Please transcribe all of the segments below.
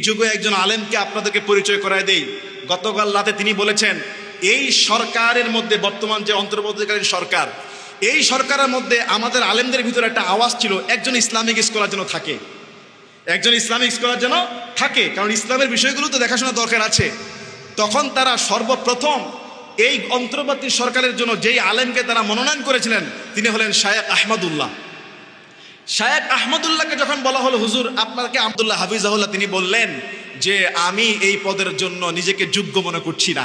যুগে একজন আলেমকে আপনাদেরকে পরিচয় করায় দেই। গতকাল রাতে তিনি বলেছেন, এই সরকারের মধ্যে, বর্তমান যে অন্তর্বর্তীকালীন সরকার, এই সরকারের মধ্যে আমাদের আলেমদের ভিতরে একটা আওয়াজ ছিল, একজন ইসলামিক স্কলার যেন থাকে, একজন ইসলামিক স্কলার যেন থাকে, কারণ ইসলামের বিষয়গুলো তো দেখাশোনা দরকার আছে। তখন তারা সর্বপ্রথম এই অন্তর্বর্তী সরকারের জন্য যেই আলেমকে তারা মনোনয়ন করেছিলেন তিনি হলেন শায়েখ আহমদুল্লাহ। শায়েখ আহমদুল্লাহকে যখন বলা হলো, হুজুর আপনাকে আব্দুল্লাহ হাফিজাহুল্লাহ, তিনি বললেন যে আমি এই পদের জন্য নিজেকে যোগ্য মনে করছি না,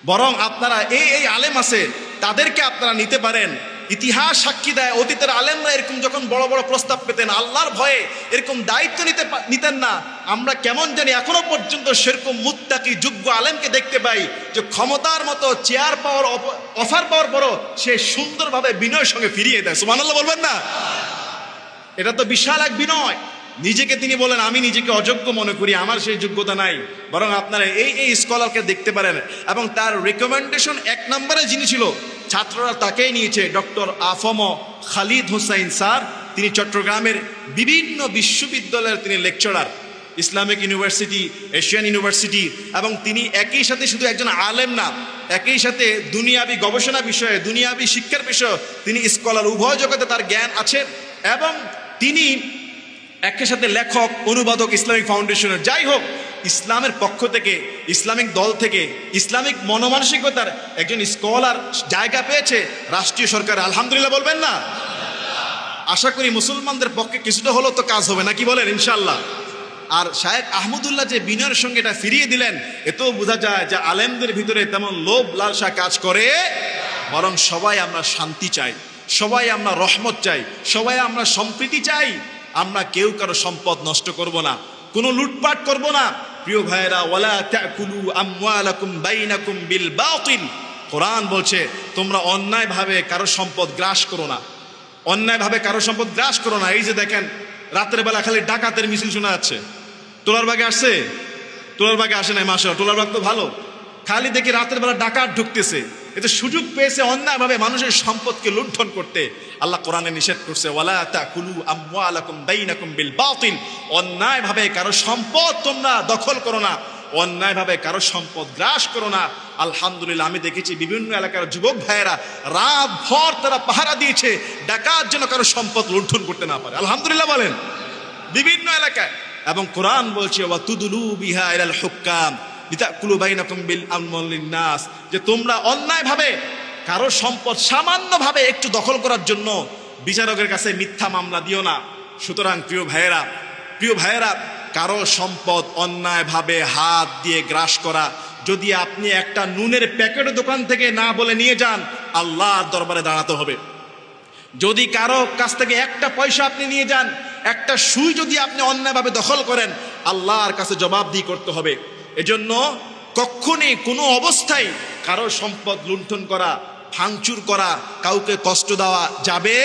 বরং আপনারা এই আলেম আছে তাদেরকে আপনারা নিতে পারেন। ইতিহাস সাক্ষী দেয়, অতীতের আলেমরা এরকম যখন বড় বড় প্রস্তাব পেতেন আল্লাহর ভয়ে এরকম দায়িত্ব নিতেন না। আমরা কেমন জানি এখনো পর্যন্ত সেরকম মুত্তাকি যোগ্য আলেমকে দেখতে পাই যে ক্ষমতার মতো চেয়ার পাওয়ার অফার পাওয়ার পরও সে সুন্দরভাবে বিনয়ের সঙ্গে ফিরিয়ে দেয়। সুবহানাল্লাহ বলবেন না? এটা তো বিশাল এক বিনয়। নিজেকে তিনি বলেন আমি নিজেকে অযোগ্য মনে করি, আমার সেই যোগ্যতা নাই, বরং আপনারা এই স্কলারকে দেখতে পারেন। এবং তার রেকমেন্ডেশন এক নম্বরে যিনি ছিল, ছাত্ররা তাকেই নিয়েছে, ডক্টর আফম খালিদ হোসাইন স্যার। তিনি চট্টগ্রামের বিভিন্ন বিশ্ববিদ্যালয়ের তিনি lecturer, Islamic university, Asian university, এবং তিনি একই সাথে শুধু একজন আলেম না, একই সাথে দুনিয়াবি গবেষণা বিষয়ে, দুনিয়াবি শিক্ষার বিষয়ে তিনি স্কলার, উভয় জগতে তার জ্ঞান আছে। এবং তিনি একই সাথে লেখক, অনুবাদক ইসলামিক ফাউন্ডেশনের। যাই হোক, ইসলামের পক্ষ থেকে, ইসলামিক দল থেকে, ইসলামিক মনোমানসিকতার একজন স্কলার জায়গা পেয়েছে রাষ্ট্রীয় সরকার। আলহামদুলিল্লাহ বলবেন না? আশা করি মুসলমানদের পক্ষে কিছুটা হলেও তো কাজ হবে, নাকি বলেন? ইনশাল্লাহ। আর শায়েখ আহমদুল্লাহ যে বিনয়ের সঙ্গে এটা ফিরিয়ে দিলেন, এতেও বোঝা যায় যে আলেমদের ভিতরে তেমন লোভ লালসা কাজ করে, বরং সবাই আমরা শান্তি চাই, সবাই আমরা রহমত চাই, সবাই আমরা সম্প্রীতি চাই। আমরা কেউ কারো সম্পদ নষ্ট করব না, কোনো লুটপাট করব না। প্রিয় ভাইয়েরা, ওয়ালা তাকুলু আমওয়ালাকুম বাইনাকুম বিল বাতিল, কোরআন বলছে তোমরা অন্যায়ভাবে কারো সম্পদ গ্রাস করো না, অন্যায়ভাবে কারো সম্পদ গ্রাস করো না। এই যে দেখেন রাতের বেলা খালি ডাকাতের মিছিল শোনা যাচ্ছে। টোলারবাগে আসছে? টোলারবাগে আসে নাই, মাশাআল্লাহ, টোলারবাগ তো ভালো। খালি দেখি রাতের বেলা ডাকাত ঢুকতেছে, এতে সুযোগ পেয়েছে অন্যায়ভাবে মানুষের সম্পদকে লুণ্ঠন করতে। আল্লাহ কোরআনে নিষেধ করছে, ওয়ালা তাকুলু আমওয়ালাকুম বাইনাকুম বিল বাতিল, অন্যায়ভাবে কারো সম্পদ তোমরা দখল করো না, অন্যায়ভাবে কারো সম্পদ গ্রাস করো না। আলহামদুলিল্লাহ, আমি দেখেছি বিভিন্ন এলাকার যুবক ভাইয়েরা রাত ভর তারা পাহারা দিয়েছে ডাকাত যেন কারো সম্পদ লুণ্ঠন করতে না পারে। আলহামদুলিল্লাহ বলেন, বিভিন্ন এলাকায়। এবং কোরআন বলছে ওয়া তুদলু বিহা ইলাল হুক্কাম লিতাকুলু বাইনাকুম বিল আমওয়ালিন নাস, যে তোমরা অন্যায়ভাবে কারো সম্পদ সামান্যভাবে একটু দখল করার জন্য বিচারকের কাছে মিথ্যা মামলা দিও না। সুতরাং প্রিয় ভাইয়েরা, কারো সম্পদ অন্যায়ভাবে হাত দিয়ে গ্রাস করা, যদি আপনি একটা নুনের প্যাকেট দোকান থেকে না বলে নিয়ে যান, আল্লাহর দরবারে দাঁড়াতে হবে। যদি কারো কাছ থেকে একটা পয়সা আপনি নিয়ে যান, একটা সুই যদি আপনি অন্যায়ভাবে দখল করেন, আল্লাহর কাছে জবাবদিহি করতে হবে। এজন্য কখনই কোনো অবস্থায় কারো সম্পদ লুণ্ঠন করা, ভাঙচুর করা, কাউকে কষ্ট দেওয়া যাবে